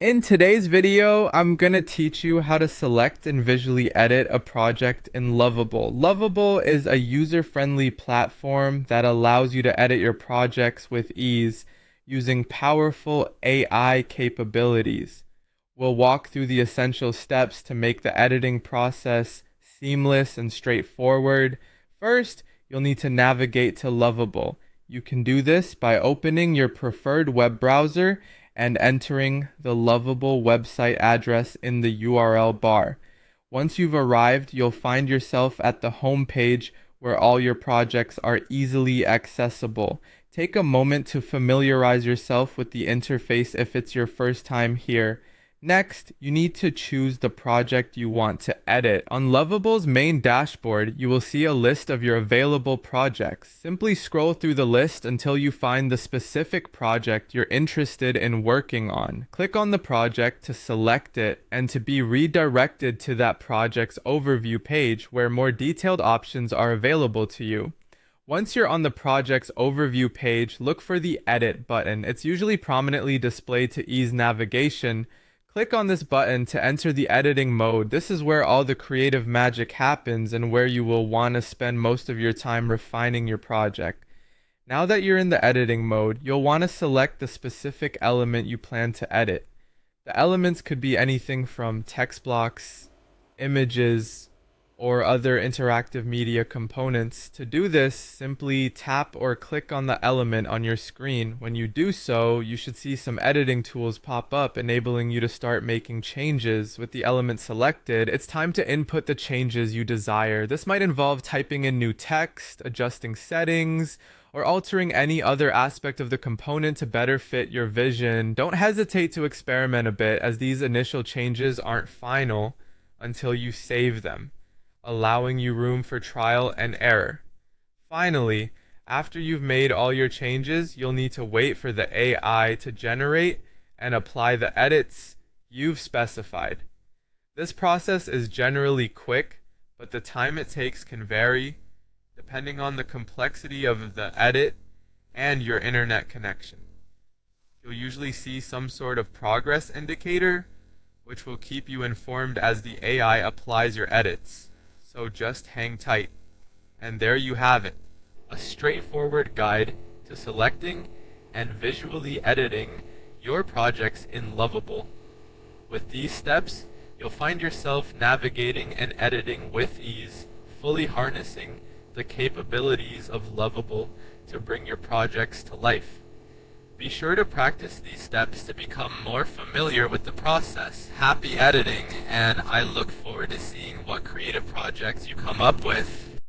In today's video, I'm gonna teach you how to select and visually edit a project in Lovable. Lovable is a user-friendly platform that allows you to edit your projects with ease using powerful AI capabilities. We'll walk through the essential steps to make the editing process seamless and straightforward. First, you'll need to navigate to Lovable. You can do this by opening your preferred web browser and entering the Lovable website address in the URL bar. Once you've arrived, you'll find yourself at the home page where all your projects are easily accessible. Take a moment to familiarize yourself with the interface if it's your first time here. Next, you need to choose the project you want to edit. On Lovable's main dashboard, you will see a list of your available projects. Simply scroll through the list until you find the specific project you're interested in working on. Click on the project to select it and to be redirected to that project's overview page where more detailed options are available to you. Once you're on the project's overview page, look for the Edit button. It's usually prominently displayed to ease navigation. Click on this button to enter the editing mode. This is where all the creative magic happens and where you will want to spend most of your time refining your project. Now that you're in the editing mode, you'll want to select the specific element you plan to edit. The elements could be anything from text blocks, images, or other interactive media components. To do this, simply tap or click on the element on your screen. When you do so, you should see some editing tools pop up, enabling you to start making changes. With the element selected, it's time to input the changes you desire. This might involve typing in new text, adjusting settings, or altering any other aspect of the component to better fit your vision. Don't hesitate to experiment a bit, as these initial changes aren't final until you save them, allowing you room for trial and error. Finally, after you've made all your changes, you'll need to wait for the AI to generate and apply the edits you've specified. This process is generally quick, but the time it takes can vary depending on the complexity of the edit and your internet connection. You'll usually see some sort of progress indicator, which will keep you informed as the AI applies your edits. So just hang tight. And there you have it, a straightforward guide to selecting and visually editing your projects in Lovable. With these steps, you'll find yourself navigating and editing with ease, fully harnessing the capabilities of Lovable to bring your projects to life. Be sure to practice these steps to become more familiar with the process. Happy editing, and I look forward to seeing what creative projects you come up with.